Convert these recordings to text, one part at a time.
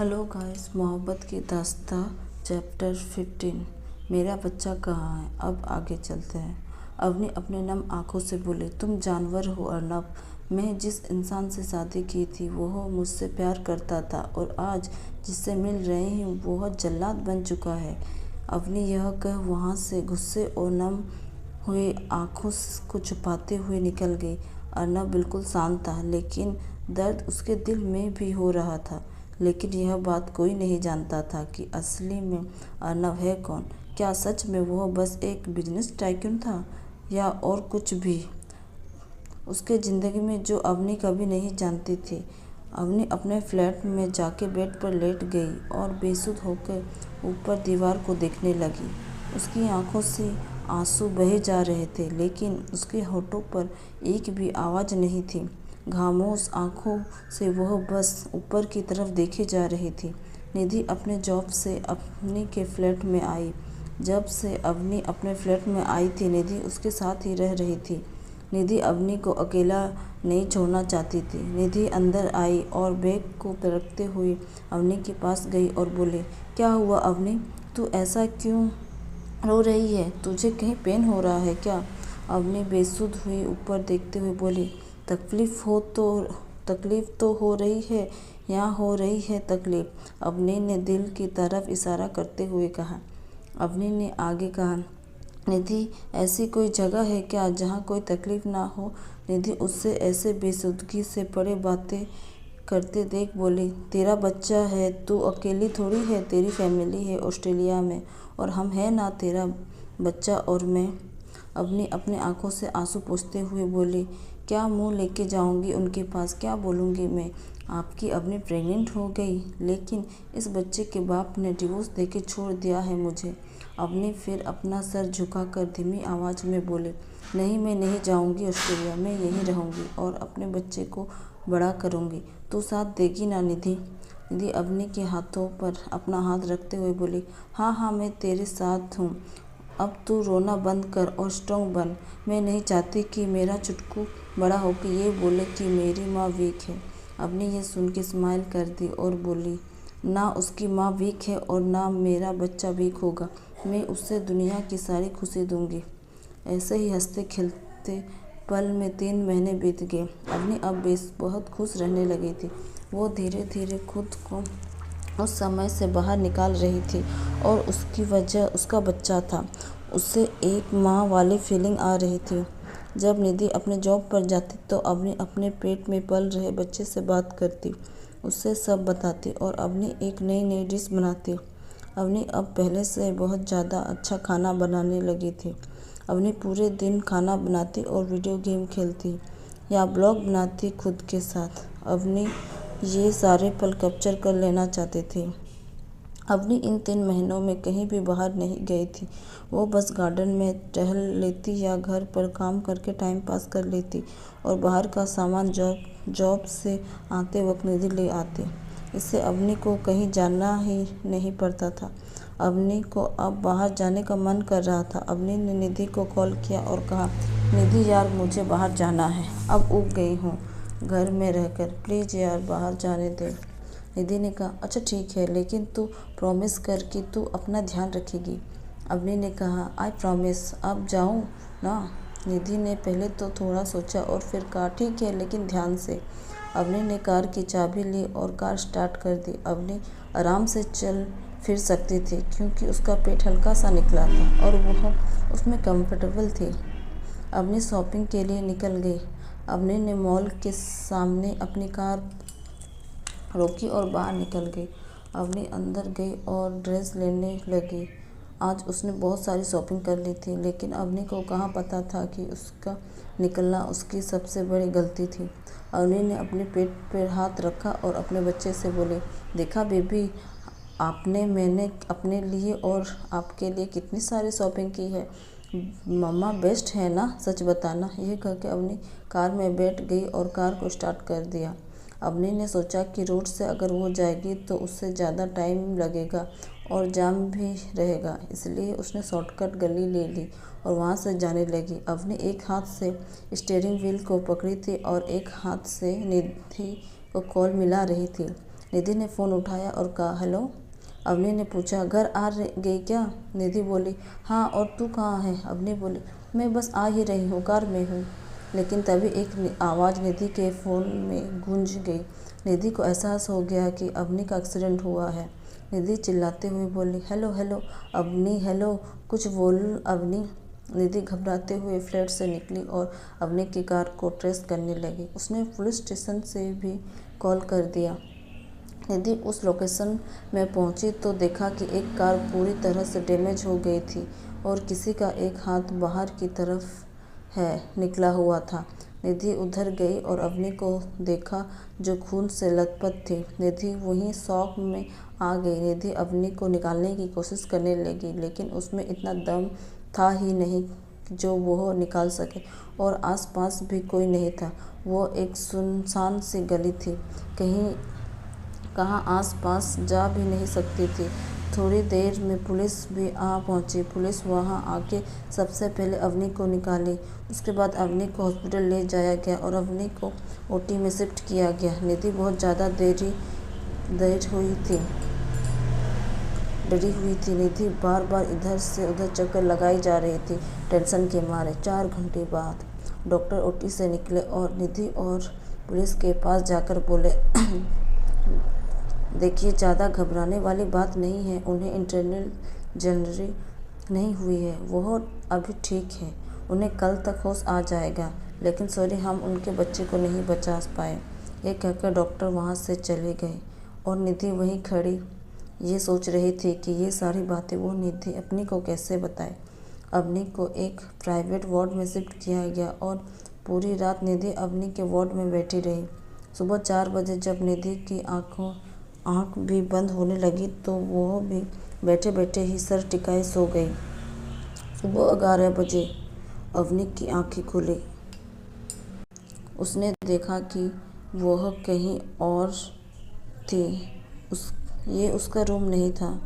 Hello guys, मोहब्बत की दास्तां chapter 15। मेरा बच्चा कहाँ है? अब आगे चलते हैं। अवनी अपने नम आंखों से बोले, तुम जानवर हो अर्नब। मैं जिस इंसान से शादी की थी वह मुझसे प्यार करता था और आज जिससे मिल रही हूँ वह जल्लाद बन चुका है। अवनी यह कह वहाँ से गुस्से और नम हुए आंखों को छुपाते हुए निकल गई। अर्नब बिल्कुल शांत था, लेकिन दर्द उसके दिल में भी हो रहा था। लेकिन यह बात कोई नहीं जानता था कि असली में अर्नब है कौन। क्या सच में वह बस एक बिजनेस टाइकून था या और कुछ भी उसके ज़िंदगी में जो अवनी कभी नहीं जानती थी। अवनी अपने फ्लैट में जाके बेड पर लेट गई और बेसुध होकर ऊपर दीवार को देखने लगी। उसकी आंखों से आंसू बहे जा रहे थे, लेकिन उसके होठों पर एक भी आवाज़ नहीं थी। खामोश आंखों से वह बस ऊपर की तरफ देखे जा रही थी। निधि अपने जॉब से अवनी के फ्लैट में आई। जब से अवनी अपने फ्लैट में आई थी, निधि उसके साथ ही रह रही थी। निधि अवनी को अकेला नहीं छोड़ना चाहती थी। निधि अंदर आई और बैग को रखते हुए अवनी के पास गई और बोले, क्या हुआ अवनी? तू ऐसा क्यों रो रही है? तुझे कहीं पेन हो रहा है क्या? अवनी बेसुध हुई ऊपर देखते हुए बोली, तकलीफ तो हो रही है, यहाँ हो रही है तकलीफ। अवनी ने दिल की तरफ इशारा करते हुए कहा। अवनी ने आगे कहा, निधि ऐसी कोई जगह है क्या जहाँ कोई तकलीफ ना हो? निधि उससे ऐसे बेसुदगी से परे बातें करते देख बोली, तेरा बच्चा है, तू अकेली थोड़ी है, तेरी फैमिली है ऑस्ट्रेलिया में और हम हैं ना, तेरा बच्चा और मैं। अवनी अपने आंखों से आंसू पोंछते हुए बोली, क्या मुंह लेके जाऊंगी उनके पास? क्या बोलूंगी मैं? आपकी अवनी प्रेग्नेंट हो गई, लेकिन इस बच्चे के बाप ने डिवोर्स देके छोड़ दिया है मुझे। अवनी फिर अपना सर झुकाकर धीमी आवाज़ में बोले, नहीं, मैं नहीं जाऊंगी ऑस्ट्रेलिया, मैं यहीं रहूंगी और अपने बच्चे को बड़ा करूंगी। तू साथ देगी ना निधि? निधि अवनी के हाथों पर अपना हाथ रखते हुए बोली, हाँ हाँ, मैं तेरे साथ हूँ। अब तू रोना बंद कर और स्ट्रॉन्ग बन। मैं नहीं चाहती कि मेरा चुटकू बड़ा होकर ये बोले कि मेरी माँ वीक है। अवनी ये सुन के स्माइल कर दी और बोली, ना उसकी माँ वीक है और ना मेरा बच्चा वीक होगा। मैं उससे दुनिया की सारी खुशी दूंगी। ऐसे ही हंसते खेलते पल में 3 महीने बीत गए। अवनी अब बहुत खुश रहने लगी थी। वो धीरे धीरे खुद को उस समय से बाहर निकाल रही थी और उसकी वजह उसका बच्चा था। उसे एक माँ वाली फीलिंग आ रही थी। जब निधि अपने जॉब पर जाती तो अवनी अपने पेट में पल रहे बच्चे से बात करती, उससे सब बताती और अवनी एक नई नई डिश बनाती। अवनी अब पहले से बहुत ज़्यादा अच्छा खाना बनाने लगी थी। अवनी पूरे दिन खाना बनाती और वीडियो गेम खेलती या ब्लॉग बनाती खुद के साथ। अवनी ये सारे पल कैप्चर कर लेना चाहती थी। अवनी इन 3 महीनों में कहीं भी बाहर नहीं गई थी। वो बस गार्डन में टहल लेती या घर पर काम करके टाइम पास कर लेती और बाहर का सामान जॉब से आते वक्त निधि ले आती। इससे अवनी को कहीं जाना ही नहीं पड़ता था। अवनी को अब बाहर जाने का मन कर रहा था। अवनी ने निधि को कॉल किया और कहा, निधि यार, मुझे बाहर जाना है, अब ऊब गई हूँ घर में रहकर, प्लीज़ यार बाहर जाने दे। निधि ने कहा, अच्छा ठीक है, लेकिन तू प्रॉमिस कर कि तू अपना ध्यान रखेगी। अवनी ने कहा, आई प्रॉमिस। अब जाऊँ ना? निधि ने पहले तो थोड़ा सोचा और फिर कहा, ठीक है, लेकिन ध्यान से। अवनी ने कार की चाबी ली और कार स्टार्ट कर दी। अवनी आराम से चल फिर सकती थी क्योंकि उसका पेट हल्का सा निकला था और वह उसमें कंफर्टेबल थी। अवनी शॉपिंग के लिए निकल गई। अवनी ने मॉल के सामने अपनी कार रोकी और बाहर निकल गई। अवनी अंदर गई और ड्रेस लेने लगी। आज उसने बहुत सारी शॉपिंग कर ली थी, लेकिन अवनी को कहाँ पता था कि उसका निकलना उसकी सबसे बड़ी गलती थी। अवनी ने अपने पेट पर हाथ रखा और अपने बच्चे से बोली, देखा बेबी, मैंने अपने लिए और आपके लिए कितनी सारी शॉपिंग की है। मम्मा बेस्ट है ना, सच बताना। यह कहकर अवनी कार में बैठ गई और कार को स्टार्ट कर दिया। अवनी ने सोचा कि रोड से अगर वो जाएगी तो उससे ज़्यादा टाइम लगेगा और जाम भी रहेगा, इसलिए उसने शॉर्टकट गली ले ली और वहाँ से जाने लगी। अवनी एक हाथ से स्टीयरिंग व्हील को पकड़ी थी और एक हाथ से निधि को कॉल मिला रही थी। निधि ने फ़ोन उठाया और कहा, हेलो। अवनी ने पूछा, घर आ गई क्या? निधि बोली, हाँ, और तू कहाँ है? अवनी बोली, मैं बस आ ही रही हूँ, कार में हूँ। लेकिन तभी एक आवाज़ निधि के फ़ोन में गूंज गई। निधि को एहसास हो गया कि अवनी का एक्सीडेंट हुआ है। निधि चिल्लाते हुए बोली, हेलो हेलो अवनी, हेलो, कुछ बोल अवनी। निधि घबराते हुए फ्लैट से निकली और अवनी की कार को ट्रेस करने लगी। उसने पुलिस स्टेशन से भी कॉल कर दिया। निधि उस लोकेशन में पहुंची तो देखा कि एक कार पूरी तरह से डैमेज हो गई थी और किसी का एक हाथ बाहर की तरफ निकला हुआ था। निधि उधर गई और अवनी को देखा जो खून से लथपथ थी। निधि वहीं शॉक में आ गई। निधि अवनी को निकालने की कोशिश करने लगी, लेकिन उसमें इतना दम था ही नहीं जो वो निकाल सके, और आसपास भी कोई नहीं था। वो एक सुनसान सी गली थी, कहाँ आस-पास जा भी नहीं सकती थी। थोड़ी देर में पुलिस भी आ पहुंची। पुलिस वहां आके सबसे पहले अवनी को निकाली। उसके बाद अवनी को हॉस्पिटल ले जाया गया और अवनी को ओटी में शिफ्ट किया गया। निधि बहुत ज़्यादा डरी हुई थी। निधि बार बार इधर से उधर चक्कर लगाई जा रही थी, टेंशन के मारे। 4 घंटे बाद डॉक्टर ओटी से निकले और निधि और पुलिस के पास जाकर बोले, देखिए, ज़्यादा घबराने वाली बात नहीं है। उन्हें इंटरनल जनरली नहीं हुई है, वह अभी ठीक है। उन्हें कल तक होश आ जाएगा, लेकिन सॉरी, हम उनके बच्चे को नहीं बचा पाए। ये कहकर डॉक्टर वहाँ से चले गए और निधि वहीं खड़ी ये सोच रही थी कि ये सारी बातें वो निधि अपनी को कैसे बताए। अवनी को एक प्राइवेट वार्ड में शिफ्ट किया गया और पूरी रात निधि अवनी के वार्ड में बैठी रही। सुबह 4 बजे जब निधि की आँख भी बंद होने लगी तो वो भी बैठे बैठे ही सर टिकाए सो गई। सुबह 11 बजे अवनी की आँखें खुली। उसने देखा कि वह कहीं और थी। ये उसका रूम नहीं था।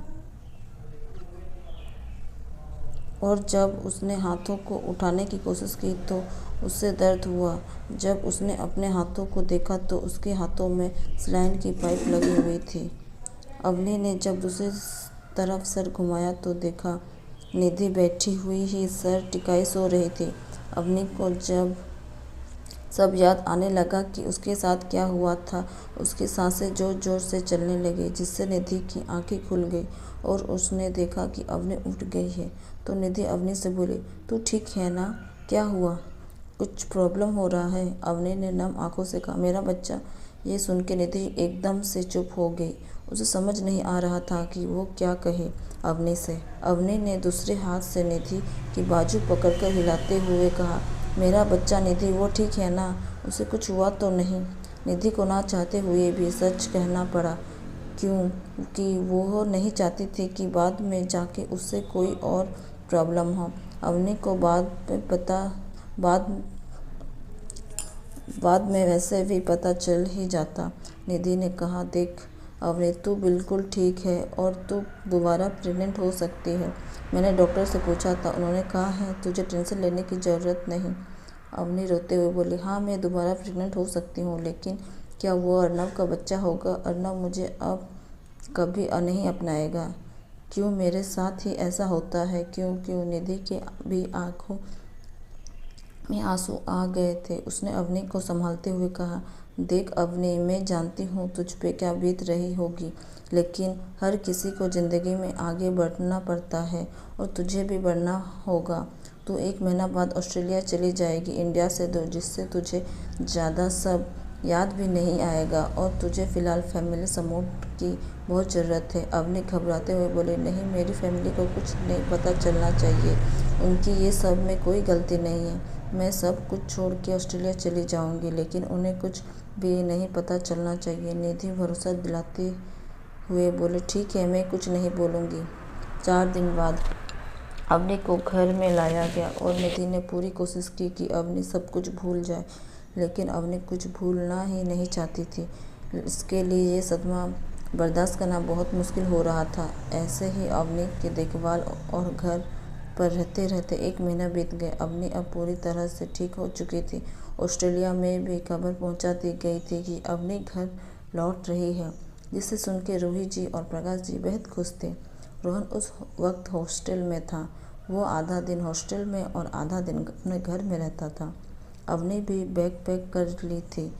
और जब उसने हाथों को उठाने की कोशिश की तो उससे दर्द हुआ। जब उसने अपने हाथों को देखा तो उसके हाथों में सलाइन की पाइप लगी हुई थी। अवनी ने जब दूसरी तरफ सर घुमाया तो देखा निधि बैठी हुई ही सर टिकाए सो रही थी। अवनी को जब सब याद आने लगा कि उसके साथ क्या हुआ था, उसकी सांसें जोर जोर से चलने लगी, जिससे निधि की आंखें खुल गई और उसने देखा कि अवनी उठ गई है। तो निधि अवनी से बोली, तू ठीक है ना? क्या हुआ? कुछ प्रॉब्लम हो रहा है? अवनी ने नम आंखों से कहा, मेरा बच्चा। ये सुन के निधि एकदम से चुप हो गई। उसे समझ नहीं आ रहा था कि वो क्या कहे अवनी से। अवनी ने दूसरे हाथ से निधि की बाजू पकड़कर हिलाते हुए कहा, मेरा बच्चा निधि, वो ठीक है ना? उसे कुछ हुआ तो नहीं? निधि को ना चाहते हुए भी सच कहना पड़ा, क्योंकि वो नहीं चाहती थी कि बाद में जाके उससे कोई और प्रॉब्लम हो। अवनी को बाद में वैसे भी पता चल ही जाता। निधि ने कहा, देख अवनी, तू बिल्कुल ठीक है और तू दोबारा प्रेग्नेंट हो सकती है। मैंने डॉक्टर से पूछा था, उन्होंने कहा है तुझे टेंशन लेने की ज़रूरत नहीं। अवनी रोते हुए बोली, हाँ, मैं दोबारा प्रेग्नेंट हो सकती हूँ, लेकिन क्या वो अर्नब का बच्चा होगा? अर्नब मुझे अब कभी नहीं अपनाएगा। क्यों मेरे साथ ही ऐसा होता है? क्यों? निधि के भी आंखों में आंसू आ गए थे। उसने अवनी को संभालते हुए कहा, देख अवनी, मैं जानती हूँ तुझ पे क्या बीत रही होगी, लेकिन हर किसी को ज़िंदगी में आगे बढ़ना पड़ता है और तुझे भी बढ़ना होगा। तू 1 महीना बाद ऑस्ट्रेलिया चली जाएगी इंडिया से दूर, जिससे तुझे ज़्यादा सब याद भी नहीं आएगा और तुझे फ़िलहाल फैमिली सपोर्ट की बहुत ज़रूरत है। अवनी घबराते हुए बोली, नहीं, मेरी फैमिली को कुछ नहीं पता चलना चाहिए। उनकी ये सब में कोई गलती नहीं है। मैं सब कुछ छोड़ के ऑस्ट्रेलिया चली जाऊंगी, लेकिन उन्हें कुछ भी नहीं पता चलना चाहिए। निधि भरोसा दिलाते हुए बोले, ठीक है, मैं कुछ नहीं बोलूँगी। 4 दिन बाद अवनी को घर में लाया गया और निधि ने पूरी कोशिश की कि अवनी सब कुछ भूल जाए, लेकिन अवनी कुछ भूलना ही नहीं चाहती थी। इसके लिए ये सदमा बर्दाश्त करना बहुत मुश्किल हो रहा था। ऐसे ही अवनी की देखभाल और घर पर रहते रहते 1 महीना बीत गया। अवनी अब पूरी तरह से ठीक हो चुकी थी। ऑस्ट्रेलिया में भी खबर पहुंचा दी गई थी कि अवनी घर लौट रही है। जिसे सुन के रूही जी और प्रकाश जी बेहद खुश थे। रोहन उस वक्त हॉस्टल में था। वो आधा दिन हॉस्टल में और आधा दिन अपने घर में रहता था। अवनी भी बैग पैक कर ली थी।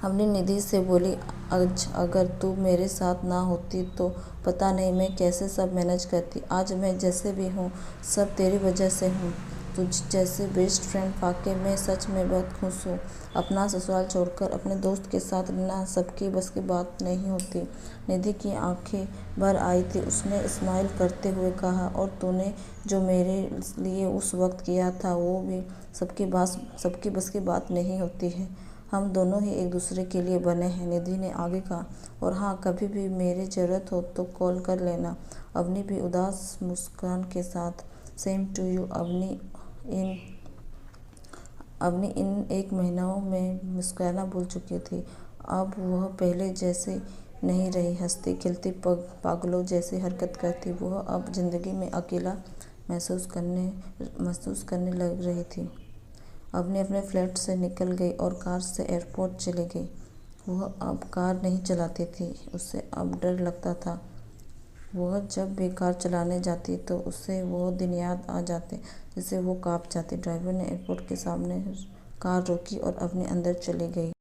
अवनी निधि से बोली, आज अगर तू मेरे साथ ना होती तो पता नहीं मैं कैसे सब मैनेज करती। आज मैं जैसे भी हूँ सब तेरी वजह से हूँ। तुझ जैसे बेस्ट फ्रेंड पाके मैं सच में बहुत खुश हूँ। अपना ससुराल छोड़कर अपने दोस्त के साथ रहना सबकी बस की बात नहीं होती। निधि की आंखें भर आई थी। उसने स्माइल करते हुए कहा, और तूने जो मेरे लिए उस वक्त किया था वो भी सबकी बस की बात नहीं होती है। हम दोनों ही एक दूसरे के लिए बने हैं। निधि ने आगे कहा, और हाँ, कभी भी मेरी ज़रूरत हो तो कॉल कर लेना। अवनी भी उदास मुस्कान के साथ, सेम टू यू। अवनी इन 1 महीनों में मुस्कुराना भूल चुकी थी। अब वह पहले जैसे नहीं रही। हंसती खिलती पागलों जैसी हरकत करती। वह अब जिंदगी में अकेला महसूस करने लग रही थी। अवनी अपने फ्लैट से निकल गई और कार से एयरपोर्ट चली गई। वह अब कार नहीं चलाती थी। उसे अब डर लगता था। वह जब भी कार चलाने जाती तो उसे वो दिन याद आ जाते जिससे वो कांप जाती। ड्राइवर ने एयरपोर्ट के सामने कार रोकी और अवनी अंदर चली गई।